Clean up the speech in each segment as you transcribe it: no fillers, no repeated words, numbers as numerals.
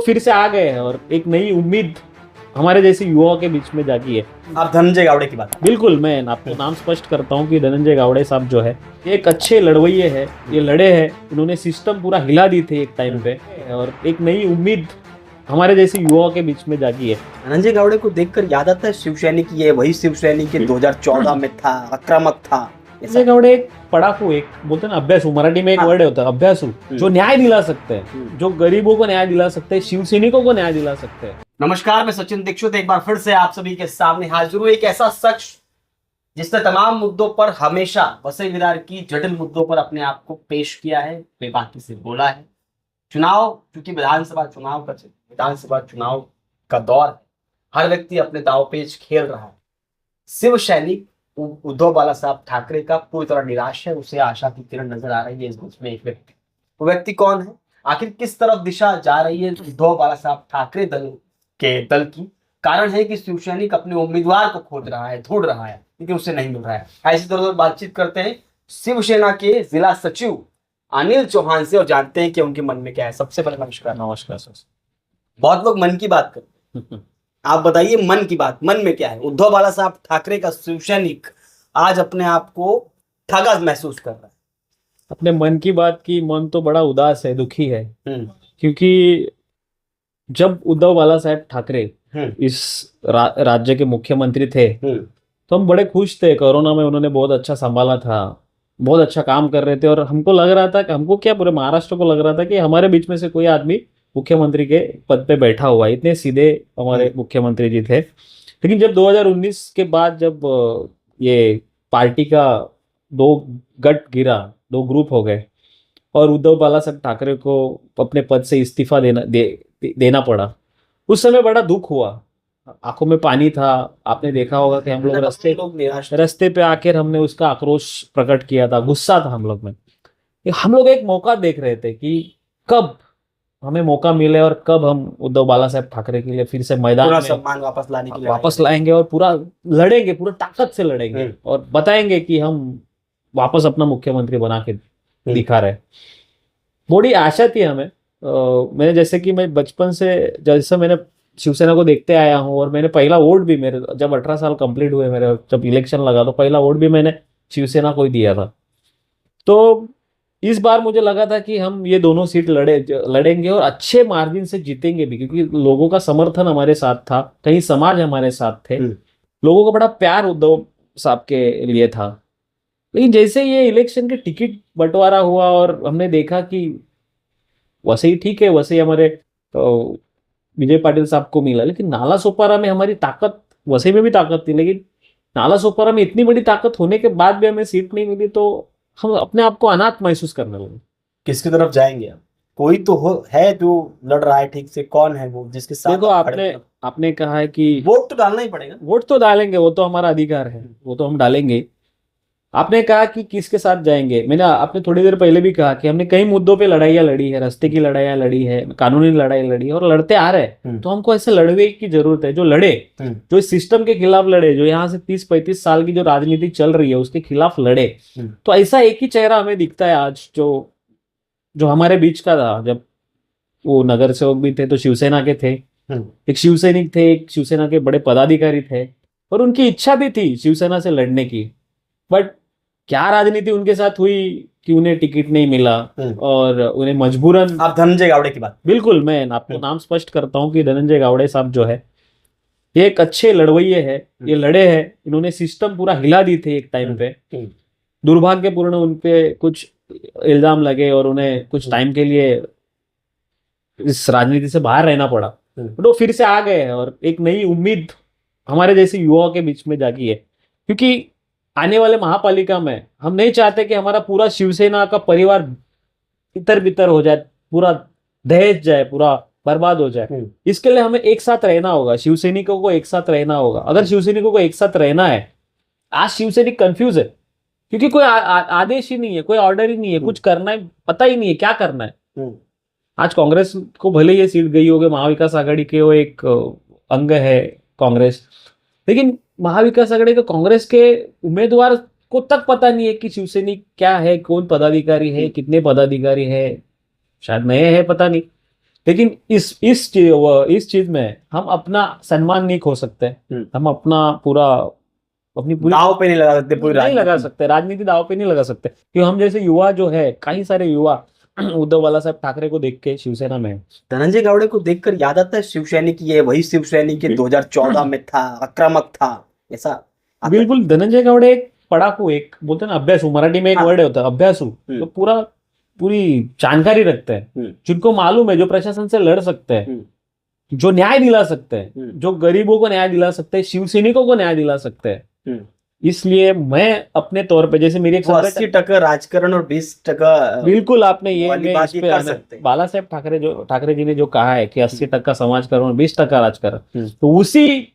फिर से आ गए हैं और एक नई उम्मीद हमारे जैसे युवाओं के बीच में जागी है। आप धनंजय गावड़े की बात बिल्कुल, मैं आपको नाम स्पष्ट करता हूँ कि धनंजय गावड़े साहब जो है ये एक अच्छे लड़वैये है, ये लड़े हैं, इन्होंने सिस्टम पूरा हिला दी थी एक टाइम पे, और एक नई उम्मीद हमारे जैसे युवाओं के बीच में जागी है। धनंजय गावड़े को देखकर याद आता है शिव सैनिक, ये वही शिव सैनिक के 2014 में था, आक्रामक था। धनंजय गावड़े एक पढ़ाकू, एक बोलते हैं ना अभ्यासू, मराठी में एक वर्ड होता है अभ्यासू, जो न्याय दिला सकते हैं, जो गरीबों को न्याय दिला सकते हैं, शिव सैनिकों को न्याय दिला सकते हैं। नमस्कार, मैं सचिन दीक्षित एक बार फिर से आप सभी के सामने हाजिर हूं। एक ऐसा शख्स जिसने तमाम मुद्दों पर हमेशा वसई विरार की जटिल मुद्दों पर अपने आप को पेश किया है, बेबाकी से बोला है। चुनाव, क्योंकि विधानसभा चुनाव का दौर है, हर व्यक्ति अपने दांवपेच खेल रहा है। शिव सैनिक उद्धव बाला साहब ठाकरे का पूरी तरह निराश है, उसे आशा की किरण नजर आ रही है इस बीच में एक व्यक्ति। वो व्यक्ति कौन है, आखिर किस तरफ दिशा जा रही है उद्धव बाला साहब ठाकरे दल की? कारण है कि शिव सैनिक अपने उम्मीदवार को खोज रहा है, ढूंढ रहा है, लेकिन उसे नहीं मिल रहा है। ऐसी तरह बातचीत करते हैं शिवसेना के जिला सचिव अनिल चौहान से और जानते हैं कि उनके मन में क्या है। सबसे पहले नमस्कार। नमस्कार सर। बहुत लोग मन की बात करते हैं, आप बताइए मन की बात, मन में क्या है? उद्धव बाला साहब ठाकरे का शिव सैनिक आज अपने आप को ठगा महसूस कर रहा है। अपने मन की बात की, मन तो बड़ा उदास है, दुखी है, क्योंकि जब उद्धव बाला साहब ठाकरे इस राज्य के मुख्यमंत्री थे तो हम बड़े खुश थे। कोरोना में उन्होंने बहुत अच्छा संभाला था, बहुत अच्छा काम कर रहे थे, और हमको लग रहा था कि हमको क्या, पूरे महाराष्ट्र को लग रहा था कि हमारे बीच में से कोई आदमी मुख्यमंत्री के पद पे बैठा हुआ है। इतने सीधे हमारे मुख्यमंत्री जी थे। लेकिन जब 2019 के बाद जब ये पार्टी का दो गट गिरा, दो ग्रुप हो गए, और उद्धव बाला साहब ठाकरे को अपने पद से इस्तीफा देना पड़ा, उस समय बड़ा दुख हुआ, आंखों में पानी था। आपने देखा होगा कि हम लोग रास्ते पे आकर हमने उसका आक्रोश प्रकट किया था, गुस्सा था हम लोग में। हम लोग एक मौका देख रहे थे कि कब हमें मौका मिले और कब हम उद्धव बाला साहब ठाकरे के लिए फिर से मैदान में सम्मान वापस लाने के लिए वापस लाएंगे और पूरा लड़ेंगे, पूरा ताकत से लड़ेंगे और बताएंगे कि हम वापस अपना मुख्यमंत्री बना के दिखा रहे। बड़ी आशा थी हमें। मैंने, जैसे कि मैं बचपन से जैसे मैंने शिवसेना को देखते आया हूँ, और मैंने पहला वोट भी, मेरे जब 18 साल कंप्लीट हुए मेरे, जब इलेक्शन लगा तो पहला वोट भी मैंने शिवसेना को ही दिया था। तो इस बार मुझे लगा था कि हम ये दोनों सीट लड़ेंगे और अच्छे मार्जिन से जीतेंगे भी, क्योंकि लोगों का समर्थन हमारे साथ था, कहीं समाज हमारे साथ थे, लोगों का बड़ा प्यार उद्धव साहब के लिए था। लेकिन जैसे ये इलेक्शन के टिकट बंटवारा हुआ और हमने देखा कि वैसे ही ठीक है, वैसे ही हमारे विजय पाटिल साहब को मिला, लेकिन नाला सोपारा में हमारी ताकत, वैसे में भी ताकत थी, लेकिन नाला सोपारा में इतनी बड़ी ताकत होने के बाद भी हमें सीट नहीं मिली, तो हम अपने आप को अनाथ महसूस करने लगे। किसकी तरफ जाएंगे अब? कोई तो है जो लड़ रहा है ठीक से, कौन है वो जिसके साथ? देखो, आपने कहा है कि वोट तो डालना ही पड़ेगा। वोट तो डालेंगे, वो तो हमारा अधिकार है, वो तो हम डालेंगे। आपने कहा कि किसके साथ जाएंगे, मैंने आपने थोड़ी देर पहले भी कहा कि हमने कई मुद्दों पे लड़ाइयाँ लड़ी है, रास्ते की लड़ाइयाँ लड़ी है, कानूनी लड़ाई लड़ी है और लड़ते आ रहे हैं। तो हमको ऐसे लड़वे की जरूरत है जो लड़े, जो इस सिस्टम के खिलाफ लड़े, जो यहाँ से 30-35 साल की जो राजनीति चल रही है उसके खिलाफ लड़े। तो ऐसा एक ही चेहरा हमें दिखता है आज, जो हमारे बीच का था। जब वो नगर सेवक भी थे तो शिवसेना के थे, एक शिव सैनिक थे, एक शिवसेना के बड़े पदाधिकारी थे, और उनकी इच्छा भी थी शिवसेना से लड़ने की। बट क्या राजनीति उनके साथ हुई कि उन्हें टिकट नहीं मिला और उन्हें मजबूरन। आप धनंजय गावड़े की बात? बिल्कुल, मैं आपको नाम स्पष्ट करता हूँ कि धनंजय गावड़े साहब जो है ये एक अच्छे लड़वैये है, ये लड़े हैं, इन्होंने सिस्टम पूरा हिला दी थी एक टाइम पे। दुर्भाग्यपूर्ण उनपे कुछ इल्जाम लगे और उन्हें कुछ टाइम के लिए इस राजनीति से बाहर रहना पड़ा, तो फिर से आ गए हैं और एक नई उम्मीद हमारे जैसे युवाओं के बीच में जागी है। क्योंकि आने वाले महापालिका में हम नहीं चाहते कि हमारा पूरा शिवसेना का परिवार इतर बितर हो जाए, पूरा दहेज जाए, पूरा बर्बाद हो जाए। इसके लिए हमें एक साथ रहना होगा, शिवसैनिकों को एक साथ रहना होगा। अगर शिवसैनिकों को एक साथ रहना है, आज शिवसैनिक कंफ्यूज है क्योंकि कोई आदेश ही नहीं है, कोई ऑर्डर ही नहीं है, कुछ करना है पता ही नहीं है क्या करना है। आज कांग्रेस को भले ये सीट गई होगी, महाविकास आघाड़ी के वो एक अंग है कांग्रेस, लेकिन महाविकास आघाड़ी के कांग्रेस के उम्मीदवार को तक पता नहीं है कि शिवसैनिक क्या है, कौन पदाधिकारी है, कितने पदाधिकारी है, शायद नए हैं, पता नहीं। लेकिन इस चीज में हम अपना सम्मान नहीं खो सकते। हम अपना पूरा अपनी पूरी दाव पे नहीं लगा सकते, पूरी नहीं लगा राजनीति। सकते, राजनीति दाव पे नहीं लगा सकते, क्योंकि हम जैसे युवा जो है, कई सारे युवा उद्धव बाला साहब ठाकरे को देख के शिवसेना में है। धनंजय गावड़े को देखकर याद आता है शिव सैनिक, ये वही शिव सैनिक के 2014 में था, आक्रामक था, ऐसा आता है? बिल्कुल, धनंजय गावड़े एक पढ़ाकू, एक बोलते हैं ना अभ्यासू, मराठी में एक हाँ। वर्ड होता है अभ्यासू, तो पूरी जानकारी रखते हैं, जिनको मालूम है, जो प्रशासन से लड़ सकते हैं, जो न्याय दिला सकते हैं, जो गरीबों को न्याय दिला सकते हैं, शिव सैनिकों को न्याय दिला सकते हैं। इसलिए मैं अपने तौर पे, जैसे मेरी एक 80% राजकारण और 20% बिल्कुल आपने ये वाली मैं बात इस ये पे कर सकते हैं। बाला साहेब ठाकरे जी ने जो कहा है कि 80% समाजकरण और 20% राजकारण, तो उसी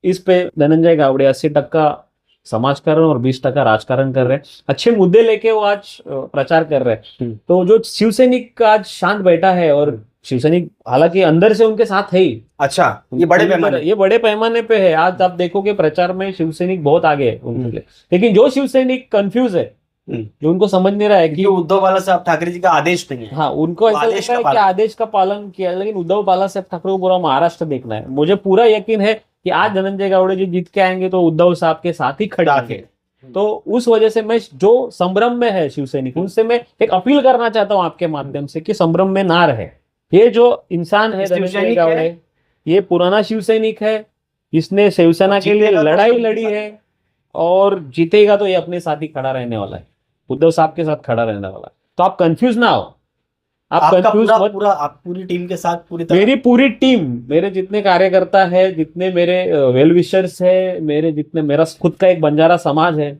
इस पे धनंजय गावड़े 80% समाजकारण और 20% राजकारण कर रहे हैं। अच्छे मुद्दे लेके वो आज प्रचार कर रहे हैं। तो जो शिवसैनिक आज शांत बैठा है, और शिवसैनिक हालांकि अंदर से उनके साथ है ही। अच्छा, ये बड़े पैमाने पे है। आज आप देखोगे प्रचार में शिवसैनिक बहुत आगे है उनके लिए। लेकिन जो शिवसैनिक कंफ्यूज है, जो उनको समझ नहीं रहा है कि उद्धव बाला साहब ठाकरे जी का आदेश नहीं है, हाँ, उनको ऐसा लगता है कि आदेश का पालन किया, लेकिन उद्धव बाला साहब ठाकरे को पूरा महाराष्ट्र देखना है। मुझे पूरा यकीन है कि आज धनंजय गावड़े जी जीत के आएंगे तो उद्धव साहब के साथ ही खड़े होंगे। तो उस वजह से मैं, जो संभ्रम में है शिवसैनिक, उनसे मैं एक अपील करना चाहता हूं आपके माध्यम से कि संभ्रम में ना रहे। ये जो इंसान है धनंजय गावड़े, ये पुराना शिवसैनिक है, इसने शिवसेना के लिए लड़ाई लड़ी है, और जीतेगा तो ये अपने साथ ही खड़ा रहने वाला है, उद्धव साहब के साथ खड़ा रहने वाला है। तो आप कंफ्यूज ना हो, आप कंफ्यूज मत। आप पूरी टीम के साथ, मेरी पूरी टीम, मेरे जितने कार्यकर्ता है, जितने मेरे वेल विशर्स है, मेरा खुद का एक बंजारा समाज है,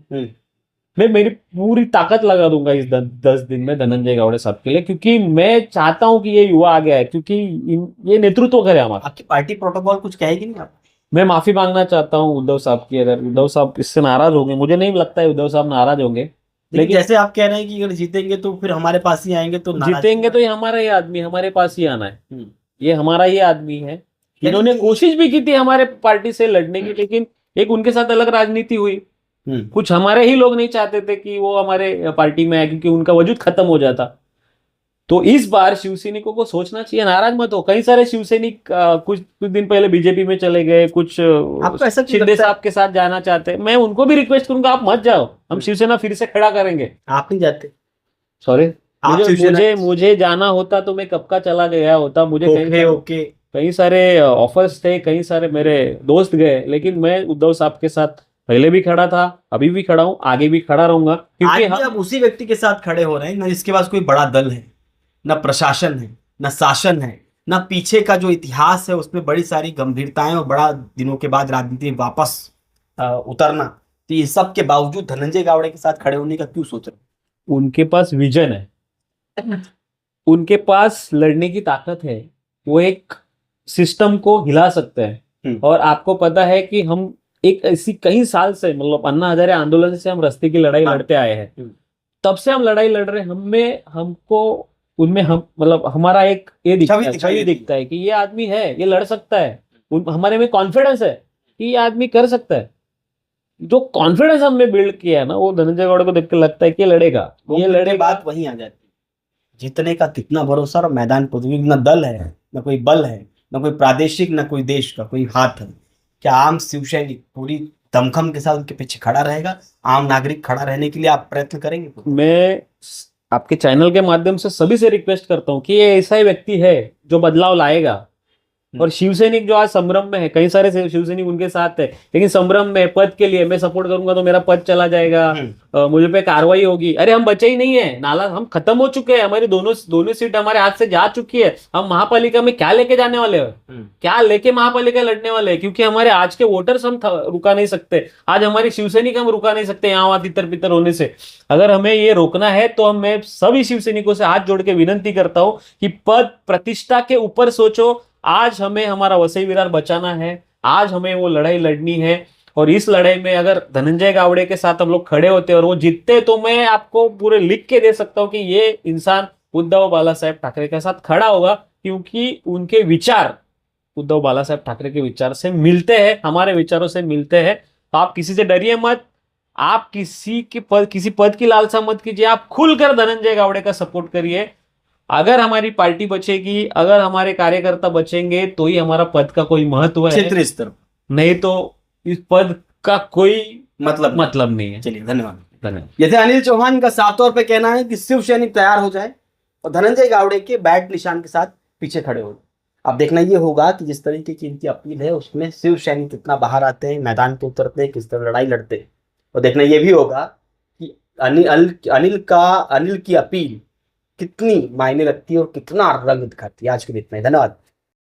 मैं मेरी पूरी ताकत लगा दूंगा इस 10 दिन में धनंजय गावड़े साहब के लिए, क्योंकि मैं चाहता हूं कि ये युवा आ गया है, क्योंकि ये नेतृत्व करे हमारा। आपकी पार्टी प्रोटोकॉल कुछ कहेगी नहीं आप? मैं माफी मांगना चाहता हूं उद्धव साहब की, अगर उद्धव साहब इससे नाराज होंगे, मुझे नहीं लगता है उद्धव साहब नाराज होंगे, लेकिन जैसे आप कह रहे हैं कि अगर जीतेंगे तो फिर हमारे पास ही आएंगे, तो जीतेंगे तो ये हमारा ही आदमी हमारे पास ही आना है, ये हमारा ही आदमी है। इन्होंने कोशिश भी की थी हमारे पार्टी से लड़ने की, लेकिन एक उनके साथ अलग राजनीति हुई। कुछ हमारे ही लोग नहीं चाहते थे कि वो हमारे पार्टी में आए, क्योंकि उनका वजूद खत्म हो जाता। तो इस बार शिवसैनिकों को सोचना चाहिए, नाराज मत हो। कई सारे शिवसैनिक कुछ दिन पहले बीजेपी में चले गए, कुछ शिंदे साहब के साथ जाना चाहते हैं। मैं उनको भी रिक्वेस्ट करूंगा, आप मत जाओ, हम शिवसेना फिर से खड़ा करेंगे। आप नहीं जाते? सॉरी, मुझे जाना होता तो मैं कब का चला गया होता। मुझे कई सारे ऑफर्स थे, कई सारे मेरे दोस्त गए, लेकिन मैं उद्धव साहब के साथ पहले भी खड़ा था, अभी भी खड़ा हूं, आगे भी खड़ा रहूंगा, क्योंकि हम उसी व्यक्ति के साथ खड़े हो रहे हैं ना जिसके पास कोई बड़ा दल है, न प्रशासन है, न शासन है, न पीछे का जो इतिहास है उसमें बड़ी सारी गंभीरताएं, और बड़ा दिनों के बाद राजनीति में वापस उतरना। तो ये सब के बावजूद धनंजय गावड़े के साथ खड़े होने का क्यों सोच रहे? उनके पास विजन है, उनके पास लड़ने की ताकत है, वो एक सिस्टम को हिला सकते हैं। और आपको पता है कि हम एक ऐसी कई साल से, मतलब अन्ना हजारे आंदोलन से हम रस्ते की लड़ाई लड़ते आए हैं, तब से हम लड़ाई लड़ रहे हैं। हमको उनमें हम, मतलब हमारा एक ये दिखता है कि ये आदमी है, ये लड़ सकता है। हमारे में कॉन्फिडेंस है कि ये आदमी कर सकता है। जो कॉन्फिडेंस हमने बिल्ड किया है ना, वो धनंजय गावड़े को देख के लगता है कि ये लड़ेगा। बात वहीं आ जाती है, जीतने का कितना भरोसा, और मैदान पर न दल है, न कोई बल है, न कोई प्रादेशिक, न कोई देश का कोई हाथ है। क्या आम शिवसैनिक पूरी दमखम के साथ उनके पीछे खड़ा रहेगा? आम नागरिक खड़ा रहने के लिए आप प्रयत्न करेंगे? मैं आपके चैनल के माध्यम से सभी से रिक्वेस्ट करता हूं कि ये ऐसा ही व्यक्ति है जो बदलाव लाएगा। और शिवसैनिक जो आज संभ्रम में है, कई सारे शिवसैनिक उनके साथ है, लेकिन संभ्रम में पद के लिए मैं सपोर्ट करूंगा तो मेरा पद चला जाएगा, मुझे पे कार्रवाई होगी। अरे हम बचे ही नहीं है, नाला हम खत्म हो चुके हैं, हमारी दोनों सीट हमारे हाथ से जा चुकी है। हम महापालिका में क्या लेके जाने वाले हैं, क्या लेके महापालिका लड़ने वाले हैं? क्योंकि हमारे आज के वोटर्स हम रुका नहीं सकते, आज हमारे शिवसैनिक हम रुका नहीं सकते यहाँ वहां तितर पितर होने से। अगर हमें ये रोकना है तो मैं सभी शिवसैनिकों से हाथ जोड़ के विनंती करता हूं कि पद प्रतिष्ठा के ऊपर सोचो। आज हमें हमारा वसई विरार बचाना है, आज हमें वो लड़ाई लड़नी है। और इस लड़ाई में अगर धनंजय गावड़े के साथ हम लोग खड़े होते और वो जीतते, तो मैं आपको पूरे लिख के दे सकता हूं कि ये इंसान उद्धव बाला साहेब ठाकरे के साथ खड़ा होगा, क्योंकि उनके विचार उद्धव बाला साहेब ठाकरे के विचार से मिलते हैं, हमारे विचारों से मिलते हैं। तो आप किसी से डरिए मत, आप किसी पद की लालसा मत कीजिए, आप खुलकर धनंजय गावड़े का सपोर्ट करिए। अगर हमारी पार्टी बचेगी, अगर हमारे कार्यकर्ता बचेंगे तो ही हमारा पद का कोई महत्व है, क्षेत्रीय स्तर, नहीं तो इस पद का कोई मतलब नहीं है। चलिए, धन्यवाद। धन्यवाद। जैसे अनिल चौहान का साफ तौर पे कहना है कि शिव सैनिक तैयार हो जाए और धनंजय गावड़े के बैट निशान के साथ पीछे खड़े हो। अब देखना ये होगा कि जिस तरीके की इनकी अपील है उसमें शिव सैनिक कितना बाहर आते हैं, मैदान पे उतरते हैं, किस तरह लड़ाई लड़ते हैं। और देखना ये भी होगा कि अनिल की अपील कितनी मायने रखती है और कितना रंग दिखाती है। आज के लिए इतना ही, धन्यवाद।